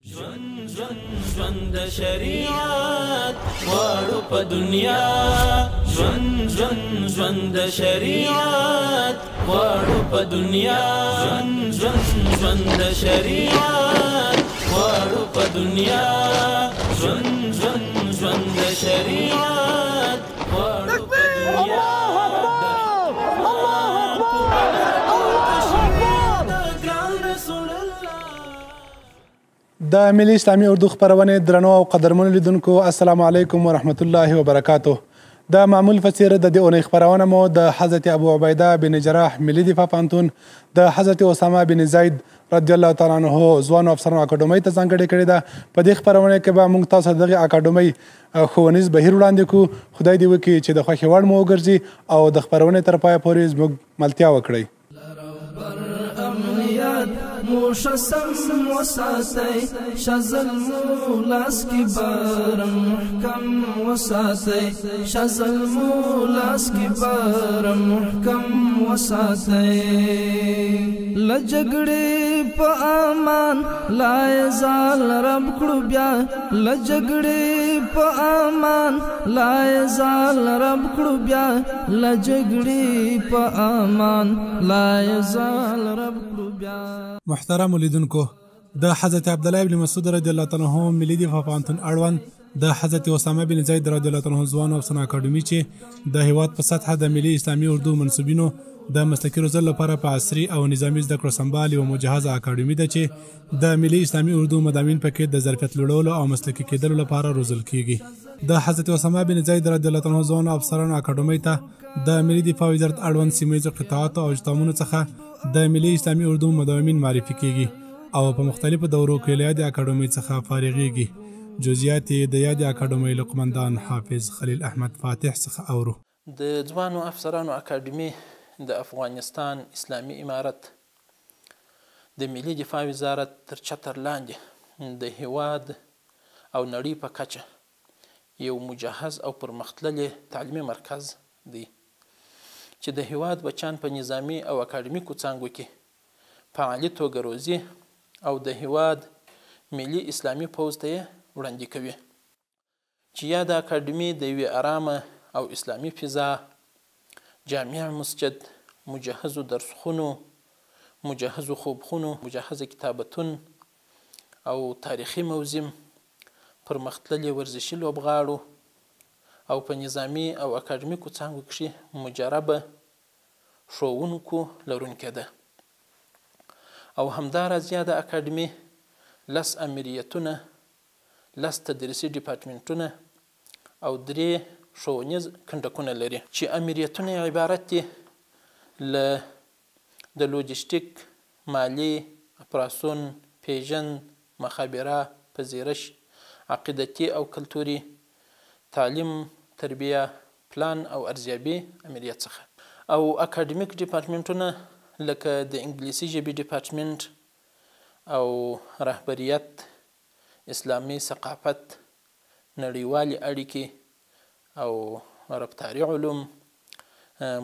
ژوند د شریعت غواړو په دنیا ژوند د شریعت غواړو په دنیا ژوند د شریعت غواړو په دنیا ژوند د شریعت غواړو په دنیا د ملي اسلامي اردو خپرونې درنو او قدرمنو لیدونکو السلام علیکم ورحمت الله وبرکاتو. د معمول په څیر د دې اونۍ خپرونه مو د حضرت ابو عبیده بن جراح ملي دفاع پوهنتون د حضرت اسامه بن زید رضی الله تعالی عنه ځوانو افسرانو اکاډمۍ ته ځانګړې کړې ده. په دې خپرونه کې به موږ تاسو دغه اکاډمۍ ښوونیز بهیر وړاندې کړو. خدای دې وکړي چې د خوښې وړ مو وګرځي او د خپرونې تر پایه پورې زموږ ملتیا وکړئ. موشسم وساتي شزل مولاس کی بار محکم وساتي شزل مولاس کی بار محکم وساتي لجګړې په امان لا یزال رب کړو بیا لجګړې په امان لا یزال رب کړو بیا لجګړې په امان لا یزال رب کړو بیا. محترم لیدونکو، د حضرت عبدالله ابن مسعود رضی الله تعالی عنه ملي دفاع پوهنتون اړوند د حضرت اسامه بن زید رضی الله تعالی عنه ځوانو افسرانو اکاډمي چې د هیواد په سطحه د ملي اسلامي اردو منصوبینو د مسلکي روزلو لپاره په عصري او نظامي زده کړو سمبال یوه مجهزه اکاډمي ده چې د ملي اسلامي اردو مضامین پکې د ظرفیت لوړولو او مسلکي کېدلو لپاره روزل کیږي. د حضرت اسامه بن زید رضی الله تعالی عنه ځوانو افسرانو اکاډمۍ ته د ملي دفاع وزارت اړوند سیمهییزو قطاعاتو او اجتماعونو څخه د ملي اسلامي اردو مضامین معرفي کیږي او په مختلفو دورو کې له یادې اکاډمۍ څخه فارغیږي. جزئیات یې د یادې اکاډمۍ له قمندان حافظ خلیل احمد فاتح څخه اورو. د ځوانو افسرانو اکاډمي د افغانستان اسلامي امارت د ملي دفاع وزارت تر چتر لاندې د هیواد او نړۍ په کچه یو مجهز او پرمختللی تعلیمي مرکز دی چې د هیواد بچیان په نظامي او اکاډمیکو څانګو کې په عالي توګه روزي او د هیواد ملي اسلامي پوځ ته یې وړاندې کوي چې یا د اکاډمي د یوې ارامه او اسلامي فضا، جامع مسجد، مجهزو درسخونو، مجهزو خوبخونو، مجهز کتابتون او تاریخي موزیم، پرمختللي ورزشي لوبغاړو او په نظامي او اکاډمیکو څانګو کښې مجربه ښوونکو لرونکې ده. او همداراز د اکاډمي 10 امریتونه، 10 تدریسي ډیپارټمنټونه او 3 ښوونیز کنډکونه لري چې امریتونه عبارت دي له د لوجستیک، مالي، اپراسون، پیژند، مخابره، پذیرش، عقیدتي او کلتوري، تعلیم، تربیه، پلان او ارزیابي امریت څخه. او اکاډمیک ډیپارټمنټونه لکه د انګلیسي ژبې ډیپارټمنټ او رهبریت، اسلامي ثقافت، نړیوالې اړیکې او رفتاري علوم،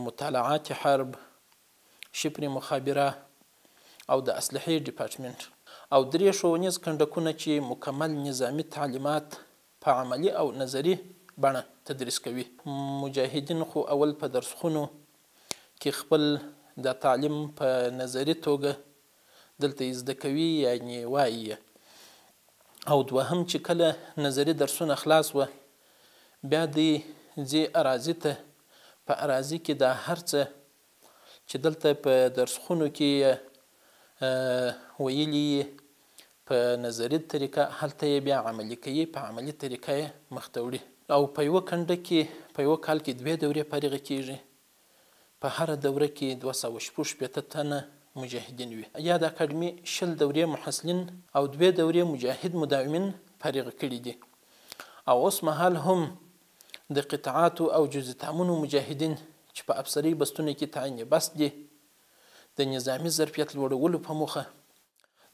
مطالعات حرب، شبر مخابره او د اسلحې ډیپارټمنټ او 3 ښوونیز کنډکونه چې مکمل نظامي تعلیمات په عملي او نظري بڼه تدریس کوي. مجاهدین خو اول په درسخونو کې خپل د تعلیم په نظري توګه دلته زده کوي یعنی وایي، او دوهم چې کله نظري درسونه خلاص وه بیا دوی ځي اراضي ته. په اراضي کې دا هر څه چې دلته په درسخونو کې ویلي په نظري طریقه هلته یې بیا عملي کوي، په عملي طریقه یې مخته وړي. او په یوه کنډه کې په یوه کال کې 2 دورې فارغه کیږي. په هره دوره کې 266 تنه مجاهدین وي. یا د اکاډمي 20 دورې محصلین او 2 دورې مجاهد مداومین فارغه کړي دي. او اوس مهال هم د قطاعاتو او جزء تعامونو مجاهدین چې په افسرۍ بستونو کې تعین بست دي د نظامي ظرفیت لوړولو په موخه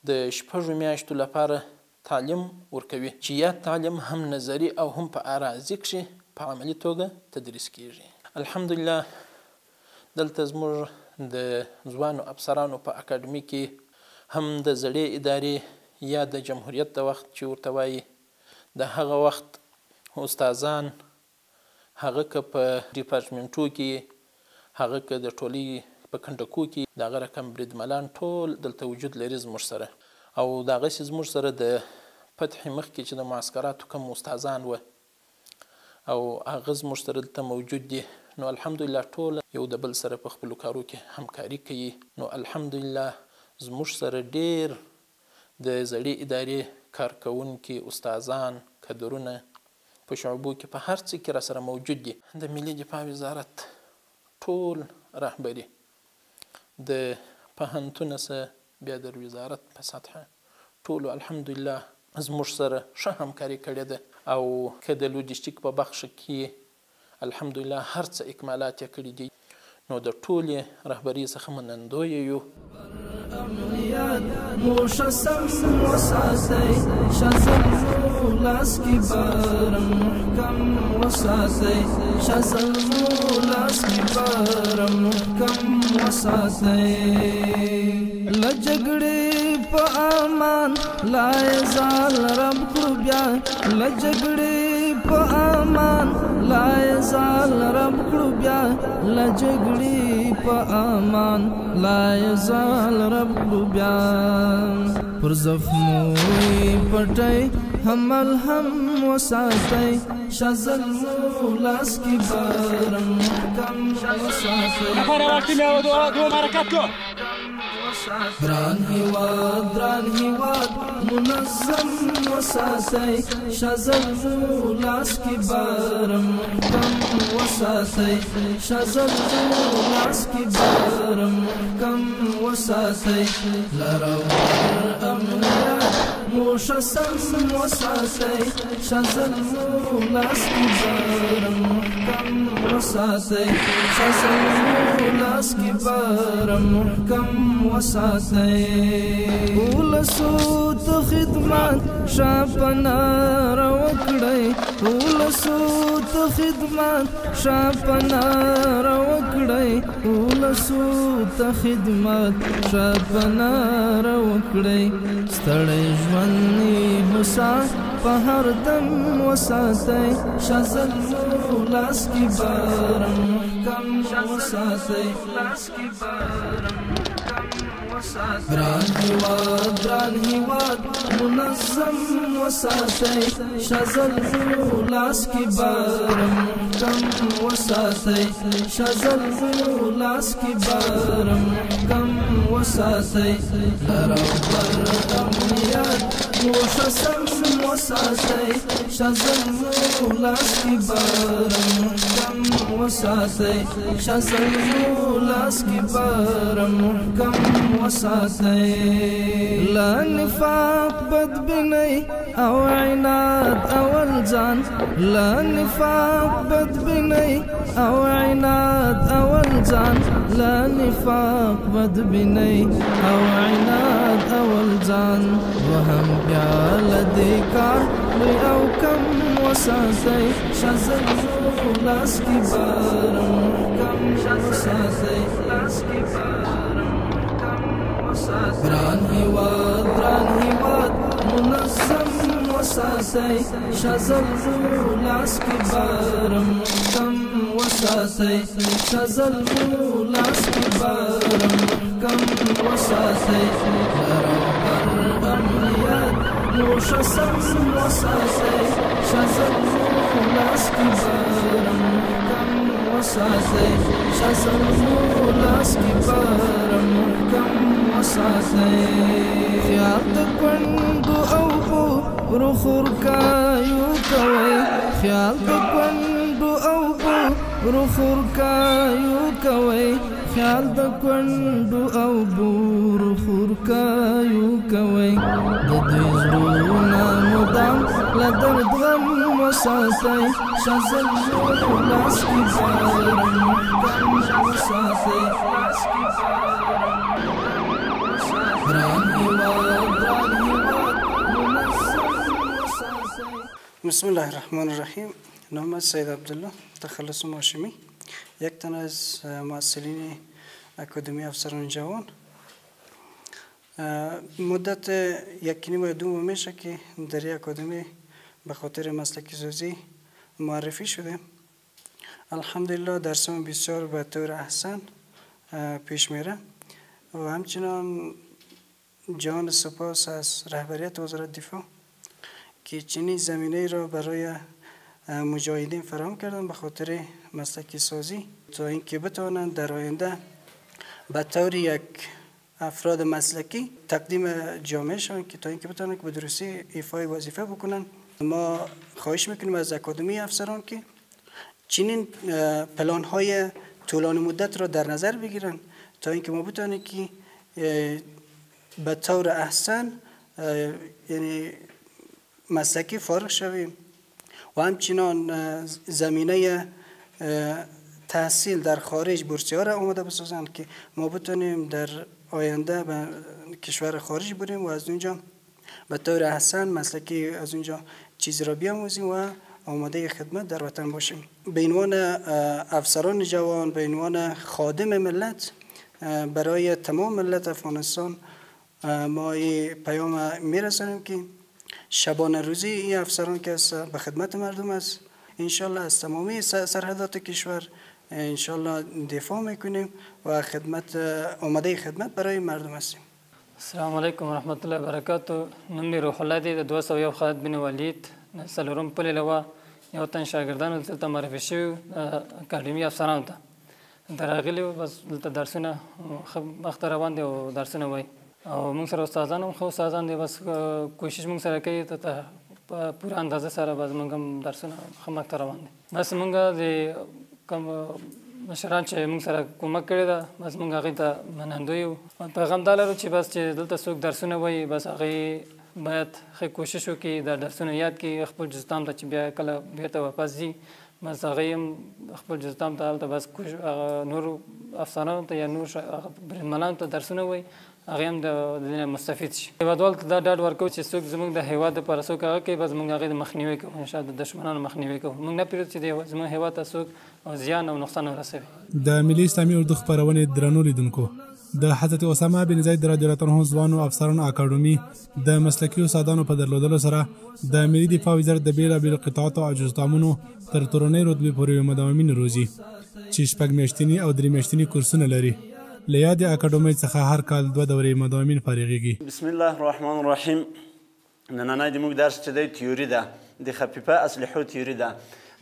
د 6 میاشتو لپاره تعلیم ورکوي چې یا تعلیم هم نظري او هم په اراضي کښې په عملي توګه تدریس کیږي. الحمدلله دلته زموږ د ځوانو افسرانو په اکاډمي کې هم د زړې ادارې یا د جمهوریت د وخت چې ورته وایي د هغه وخت استادان هغه که په ډیپارټمنټو کې هغه که د ټولۍ په کنډکو کې د هغه رقم بریدملان ټول دلته وجود لري زموږ سره او د هغسې زموږ سره د فتحې مخکې چې د معسکراتو کوم استادان وه او هغه زموږ سره دلته موجود دي نو الحمدلله ټول یو د بل سره په خپلو کارو کې همکاري کوي نو الحمدلله زموږ سره ډیر د زړې ادارې کارکوونکي استادان کدرونه په شعبو کې په هر څه کې را سره موجود دي د ملي دفاع وزارت ټول رهبري د پوهنتون څخه بیا د وزارت په سطحه ټولو الحمدلله زموږ سره ښه همکاري کړې ده او که د لوجستیک په بخش کې الحمدلله هر څه اکمالات یې کړي دي نو د ټولې رهبري څخه منندوی یو موشسم وساتي شزل لاس کی بارم محکم وساتي شزل لاس کی بارم محکم وساتي لجګړې په امان لا زال رب کړو بیا لجګړې په امان لا زال رب کړو بیا لجګړې په امان لا زال رب کړو بیا پر زخموي پټي حمل هم وساتي شزل لاس کی بارم محکم وساتي دران هیواد منظم وساتي شزل لاس کی بارم محکم وساتي شزل لاس کی بارم محکم وساتي لرو امنیت موشسم وساتي شزل لاس کی بارم محکم وساتي شزل لاس کی بارم محکم وساتي ولسو ته خدمت شاپنا روکړی ولسو ته خدمت شاپنا روکړی ولسو ته خدمت شاپنا روکړی ستړی ژوند هوسا په هر دم وساتي شزل لاس کی بارم محکم وساتي لاس کی بارم دران هیواد منظم وساتي شزل لاس کی بارم محکم وساتي شزل لاس کی بارم محکم وساتي لرو پر امنیت موشسم وساتي شزل لاس کی بارم محکم وساتي شزل لاس کی بارم محکم وساتي لا نفاق بدبني او عناد او الجان لا نفاق بدبني او عناد او الجان لا نفاق بدبني او عناد او الجان وهم بیا لدیکار او کم وساتي شزل لاس کی بارم محکم وساتي لاس کی بارم دران هیواد منظم وساتي شزل لاس کی بارم محکم وساتي شزل لاس کی بارم محکم وساتي لرو پر امنیت موشسم وساتي شزل لاس کی بارم محکم وساتي شزل لاس کی بارم محکم وساتي خیال د کندو او بو رخور کایو کوي خیال د کندو او بو رخور کایو کوي خیال د کندو او بو رخور کایو کوي د دوی زړونه مدام لدر غم وساتي شزل لاس کی بارم محکم وساتي لاس کی بسم الله الرحمن الرحیم. نام سید عبدالله تخلص هاشمی، یک تن از مؤسسین اکادمی افسران جوان. مدت 1.5 و 2 ماه میشه که در اکادمی به خاطر مسلکی سازی معرفی شده. الحمدلله درسم بسیار به طور احسن پیش میره و همچنان جان سپاس از رهبریت وزارت دفاع که چنین زمینه را برای مجاهدین فراهم کردن به خاطر مسلکی سازی تا اینکه بتوانند در آینده به طور یک افراد مسلکی تقدیم جامعه شوند که تا اینکه بتوانند که به درستی ایفای وظیفه بکنن. ما خواهش میکنیم از اکادمی افسران که چنین پلان های طولانی مدت را در نظر بگیرن تا اینکه ما بتوانیم که به طور احسن یعنی مسلکی فارغ شویم و همچنان زمینه تحصیل در خارج بورسیه ها را آماده بسازند که ما بتونیم در آینده به کشور خارج بریم و از اونجا به طور احسن مسلکی از اونجا چیزی را بیاموزیم و آماده خدمت در وطن باشیم. به عنوان افسران جوان، به عنوان خادم ملت برای تمام ملت افغانستان ما این پیام میرسانیم که شبانه روزی این افسران که به خدمت مردم است انشالله از تمامی سرحدات کشور انشالله دفاع میکنیم و خدمت آماده خدمت برای مردم هستیم. السلام علیکم و رحمت الله و برکاته. نوم روح الله دی د 201 خالد بن ولید څلورم پلې لوا یو تن شاګردانو دلته معرفي شوي اکاډمي افسرانو ته راغلي وو. بس دلته درسونه مخته روان دي او درسونه وایي او موږ سره استادان هم ښه استادان دي. بس کوشش موږ سره کوي ته په پوره اندازه سره بس موږ هم درسونه ښه مخته روان دي. بس موږ د کوم مشران چې موږ سره کومک کړی ده بس موږ هغې ته منندوی یو. پیغام دا لرو چې بس چې دلته څوک درسونه وایي بس هغې باید ښه کوشش وکړي دا درسونه یاد کړي خپل جزتام ته چې بیا کله بیرته واپس ځي بس هغې هم خپل جزتام ته هلته بس نور افسرانو ته یا نور بریدمنانو ته درسونه وایي هغې هم د دې مستفید شي. هېوادوالو ته دا ډاډ ورکوو چې څوک زموږ د هېواد دپاره څوک هغه کوي بس موږ هغې د مخنیوی کوو انشاءالله د دښمنانو مخنیوی کوو. موږ نه پرېږدو چې زموږ هېواد ته څوک زیان او نقصان ورسوي. د ملي اسلامي اردو خپرونې درنو لیدونکو د حضرت اسامه بن زید رضی الله عنه ځوانو افسرانو اکاډمي د مسلکي استادانو په درلودلو سره د ملي دفاع وزارت د بېلابېلو قطاعاتو او جزتامونو تر تورنۍ رتبې پورې مداومین روزي چې 6 میاشتني او 3 میاشتني کورسونه لري. له یادې اکاډمۍ څخه هر کال 2 دورې مداومین فارغېږي. بسم الله الرحمن الرحیم. نننی زموږ درس چې دی تیوري ده د خفیفه اسلحو تیوري ده.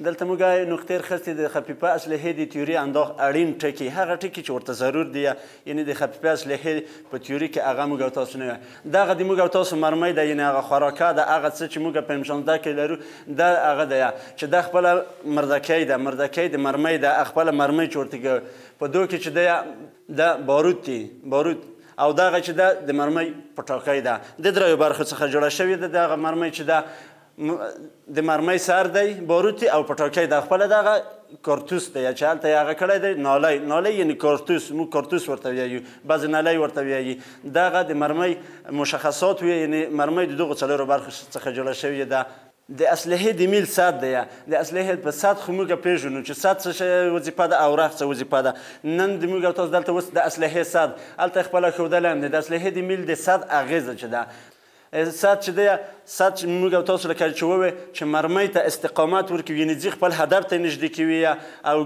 دلته موږ نقطې راخیستې د خفیفه اسلحې د تیوري انداخ اړین ټکي هغه ټکي چې ورته ضرور دي یعنې د خفیفه اسلحې په تیوري کې هغه موږ او تاسو نه وایو. دغه د موږ او تاسو مرمۍ ده یعنې هغه خوراکه ده هغه څه چې موږ په M16 کې لرو دا هغه ده چې دا خپله مردکۍ ده مردکۍ د مرمۍ ده خپله مرمۍ چې ورته کوي په دو کې چې دی دا بارود دي بارود او دغه چې ده د مرمۍ پټاکۍ ده د دریو برخو څخه جوړه شوې ده. دغه مرمۍ چې ده د مرمۍ سر دی بارود او پټاکۍ ده خپله دغه کارتوس دی چې هلته یې هغه کړی دی نالی نالی یعنې کارتوس موږ کارتوس ورته وایو بعضې نالی ورته وایي. دغه د مرمۍ مشخصات وي یعنې مرمۍ د دغو څلورو برخو څخه جوړه شوې ده. د اسلحې د میل سد دی د اسلحې په سد خو موږ پېژنو چې سد څه وظیفه ده او رخ څه وظیفه ده. نن د موږ او تاسو دلته اوس د اسلحې سد هلته خپله ښودلی هم دی د اسلحې د میل د سد اغېزه چې ده سد چې دی سد چې موږ او تاسو لکه چې ووایو چې مرمۍ ته استقامت ورکوي یعنې ځي خپل هدف ته نږدې کوي او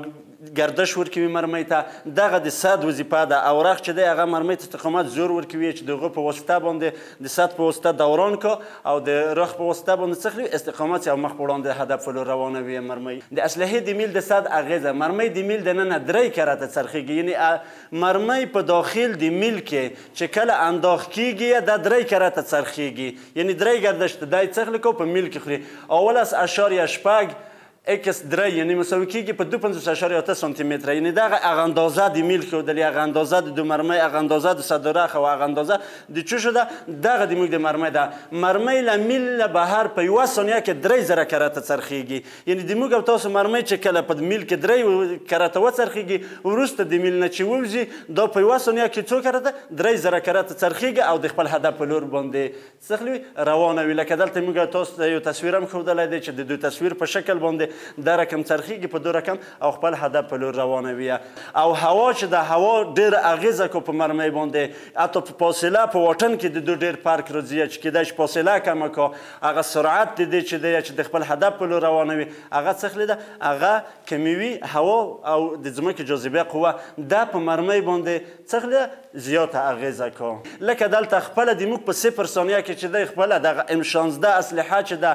گردش ورکوي مرمۍ ته دغه د سد وظیفه ده. او رخ چې دی هغه مرمۍ ته استقامت زور ورکوي چې د هغو په واسطه باندې د سد په واسطه دوران کو او د رخ په واسطه باندې څه کړي استقامت او مخ په وړاندې هدف ولور روانه وي مرمۍ. د اسلحې د میل د سد اغېزه مرمۍ د میل دننه 3 کرته څرخیږي یعنې مرمۍ په داخل د میل کې چې کله انداخ کیږي دا 3 کرته څرخیږي یعنې 3 گردش ته دی څرخ لکه په میل کې خوري. اول از اشاریه شپږ اکس 3 یعنی مساوي کېږي په 2.8 سانتي متره یعنې دغه هغه اندازه د میل ښودلې هغه اندازه د دو مرمۍ هغه اندازه د صدرخ او هغه اندازه د څه شو ده دغه د موږ د مرمۍ ده. مرمۍ له میل نه بهر په 1 ثانیه کې 3000 کرته څرخیږي یعنې د موږ او تاسو مرمۍ چې کله په میل کې 3 کرته وڅرخیږي وروسته د میل نه چې ووځي دا په 1 ثانیه کې څو کرته 3000 کرته څرخیږي او د خپل هدف په لور باندې څه روانه وي. لکه دلته موږ تاسو ته یو تصویر هم ښودلی دی چې د دوی تصویر په شکل باندې دا رقم څرخیږي په 2 رقم او خپل هدف په لور روانه وي. او هوا چې د هوا ډېر اغېزه کو په مرمۍ باندې، حتی په فاصله په واټن کې د دوی ډېر فرق راځي چې کیدای شي فاصله کمه کو، هغه سرعت د دې چې دی چې د خپل هدف په لور روانه وي هغه څه خلی ده، هغه کمیوي هوا او د ځمکې جاذبه قوه دا په مرمۍ باندې څه خلی زیاته اغېزه کو. لکه دلته خپله د موږ په 0 ثانیه کې چې دی خپله دغه M16 اسلحه چې ده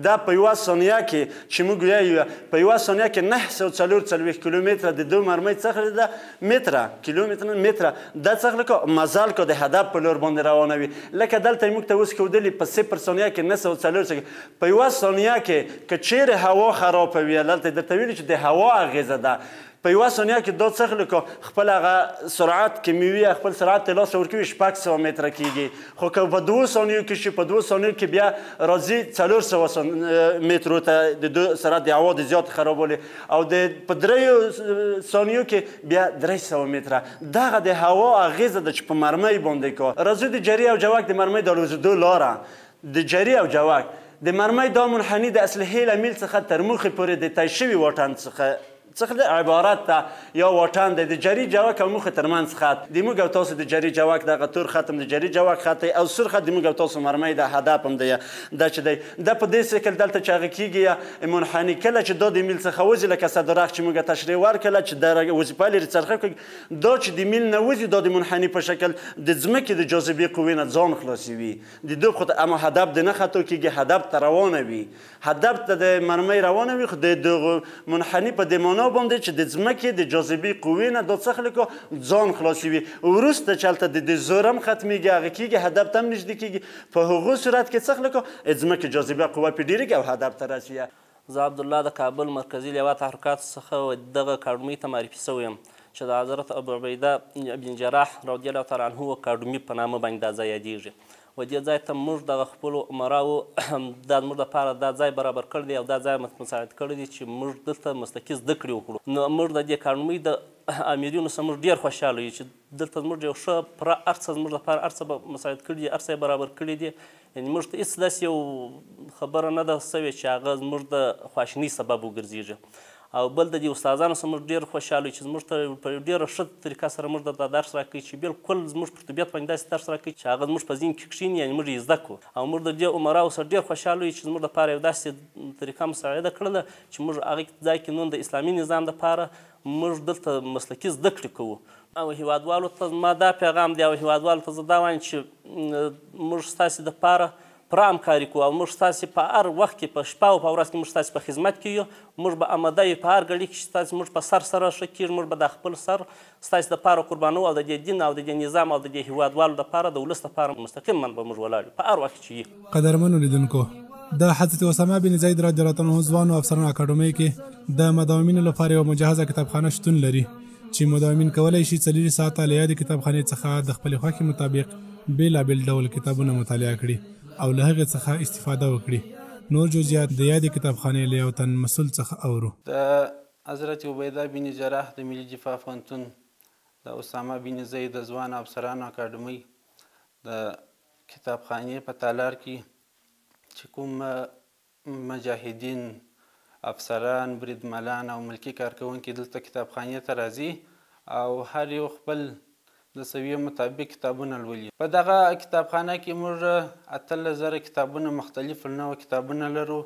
دا په 1 ثانیه کې چې موږ وایو په 1 ثانیه کې 944 کیلومتره د دوی مرمۍ څه خلی ده متره کیلومتر متره دا څه خلی کو مزال کو د هدف په لور باندې روانه وي. لکه دلته موږ ته اوس ښودلي په 0 ثانیه کې 944 په 1 ثانیه کې که چیرې هوا خرابه وي دلته درته ویلي چې د هوا اغېزه ده په 1 ثانیه کې دا څه خلی کو خپل هغه سرعت کمیوي خپل سرعت ته لاس ورکوي 600 متره کېږي. خو که په 2 ثانیو کې شي په 2 ثانیو کې بیا راځي 400 مترو ته د دوی سرعت د هوا د زیات خرابوالي او په 3 ثانیو کې بیا 300 متره. دغه د هوا اغېزه ده چې په مرمۍ باندې کو. راځو د جري او جوک د مرمۍ د الوزېدو لاره د جري او جوک د مرمۍ دا منحني د اصلحې له میل څخه تر موخې پورې د طی شوي واټن څخه عبارت ده یا واټن دی د جري جوک او موخې ترمنځ خط. د موږ او تاسو د جري جوک دغه تور خط هم د جري جوک خط دی او سور خط د موږ او تاسو مرمۍ د هدف هم دی دا چې دی دا په دې شکل دلته چې هغه کېږي یا منحني کله چې دا د میل څخه وځي لکه صدرخ چې موږ تشریح ورکړله چې دا وظیفه لري څرخه کوي دا چې د میل نه وځي دا د منحني په شکل د ځمکې د جاذبې قوې نه ځان خلاصوي د دوی خو اما هدف د نه خطو کېږي هدف ته روانه وي هدف ته د مرمۍ روانه وي خو د دغه منحني په دې معنا باندې چې د ځمکې د جاذبې قوې نه دا څه خلی کو ځان خلاصوي وروسته چې هلته د زور هم ختمیږي هغه کېږي هدف ته هم نږدې کېږي په هغو صورت کې څه خلی کو ځمکې جاذبه قوه پرې ډېرېږي او هدف ته رسوي. زه عبدالله د کابل مرکزي لیوا تحرکاتو څخه دغه اکاډمۍ ته معرفي شوی یم چې د حضرت ابو عبیده بن جراح رضی الله تعالی عنه اکاډمي په نامه باندې دا ځای یادېږي و دې ځای ته موږ دغه خپلو عمراو دا زموږ دپاره دا ځای برابر کړی دی او دا ځای مساعد کړی دی چې موږ دلته مسلکي زده کړې وکړو. نو موږ د دې اکاډمۍ د امیرینو څخه موږ ډېر خوشحاله یو چې دلته زموږ یو ښه پوره هر څه زموږ لپاره هر څه به مساعد کړي دي هر څه یې برابر کړي دي یعنې موږ ته هېڅ داسې یو خبره نه ده سوې چې هغه زموږ د خواشینۍ سبب وګرځېږي. او بل د دې استادانو سره موږ ډېر خوشحاله یو چې زموږ ته په ډېره ښه طریقه سره موږ ته دا درس راکوي چې بالکل زموږ په طبیعت باندې داسې درس راکوي چې هغه زموږ په ذهن کې کښېني یعنې موږ یې زده کړو او موږ د دې عمراو سره ډېر خوشحاله یو چې زموږ دپاره یو داسې طریقه مساعده کړله چې موږ هغې ځای کې نن د اسلامي نظام دپاره موږ دلته مسلکي زده کړې کوو. او هېوادوالو ته زما دا پیغام دی او هېوادوالو ته زه دا وایم چې موږ ستاسې دپاره پوره همکاري کوو او موږ ستاسې په هر وخت کې په شپه او په ورځ کې موږ ستاسې په خدمت کې یو موږ به آماده یو په هر ګړي کې چې ستاسې موږ په سر سره ښه کېږي موږ به د خپل سر ستاسې دپاره قربانو او د دې دین او د دې نظام او د دې هېوادوالو دپاره د ولس دپاره مستقیما به موږ ولاړ یو په هر وخت چې یو. قدرمنو لیدونکو د حضرت اسامه بن زید رضی الله عنه ځوانو افسرانو اکاډمۍ کې د مداومینو لپاره یوه مجهزه کتابخانه شتون لري چې مداومین کولی شي 4 ساعته له یادې کتابخانې څخه د خپلې خوښې مطابق بېلابېل ډول کتابونه مطالعه کړي او له هغې څخه استفاده وکړي. نور جزئیات د یادې کتابخانې له یو تن مسؤل څخه اورو. د حضرت عبیده بن جراح د ملي دفاع پوهنتون د اسامه بن زید د ځوان افسرانو اکاډمۍ د کتابخانې په تالار کې چې کوم مجاهدین افسران بریدملان او ملکي کارکوونکي دلته کتابخانې ته راځي او هر یو خپل د سویې مطابق کتابونه لولي. په دغه کتابخانه کې موږ 18,000 کتابونه مختلف نوع کتابونه لرو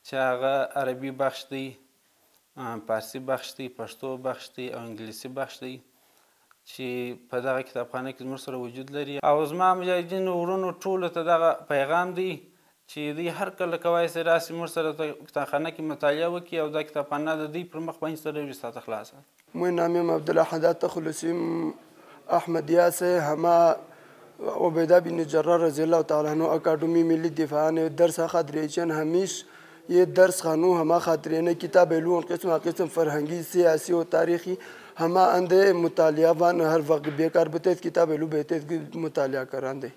چې هغه عربي بخش دی فارسي بخش دی پښتو بخش دی او انګلیسي بخش دی چې په دغه کتابخانه کې زموږ سره وجود لري. او زما مجاهدینو ورونو ټولو ته دغه پیغام دی چې دوی هر کله کوای سي راسي موږ سره کتابخانه کې مطالعه وکړي او دا کتابخانه د دوی پر مخ باندې سره وي ساعت خلاصه. من نامم عبدالله تخلصیم احمدیه سے ہما عبیدہ بن جراح رضی اللہ تعالیٰ عنہ اکاڈمی ملی دفاع نے درس خاطریچن ہمیش یہ درس خانو ہما خاطرین کتاب علوم قسم فرہنگی سیاسی و تاریخی ہما اندے مطالعہ وان ہر وقت بیکار بتیت کتاب علوم بیتیت مطالعہ کراندے.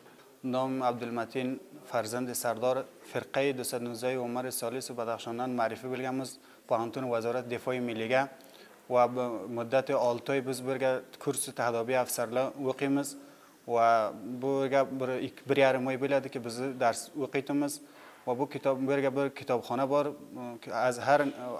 نام عبدالمتین فرزند سردار فرقه 219 عمر سالیس و بدخشانان معرفی بلگم از پوهنتون وزارت دفاع ملیگه و مدت 6 ay biz birga kurs tahdobiy afsarlar o'qiymiz va bu bir yarim oy bo'ladi ki biz dars o'qiymiz و بو کتاب برگه بر کتابخانه بار از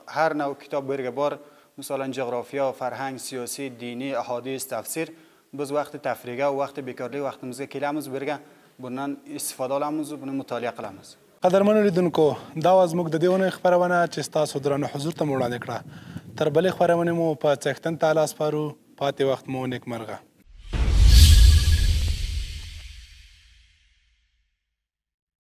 هر نوع کتاب برگه بار مثلا جغرافیا، فرهنگ، سیاسی، دینی، احادیث، تفسیر بز وقت تفریگه و وقت بیکاری وقت مزه کلامز برگه بنن استفاده لامز بنن مطالعه کلامز. قدرمنو لیدونکو دا و زموږ د دې اونۍ خپرونه چې ستاسو درنو حضور ته مو وړاندې کړه. تر بلې خپرونې مو په څښتن تعالی سپارو. پاتې وخت مو نیکمرغه.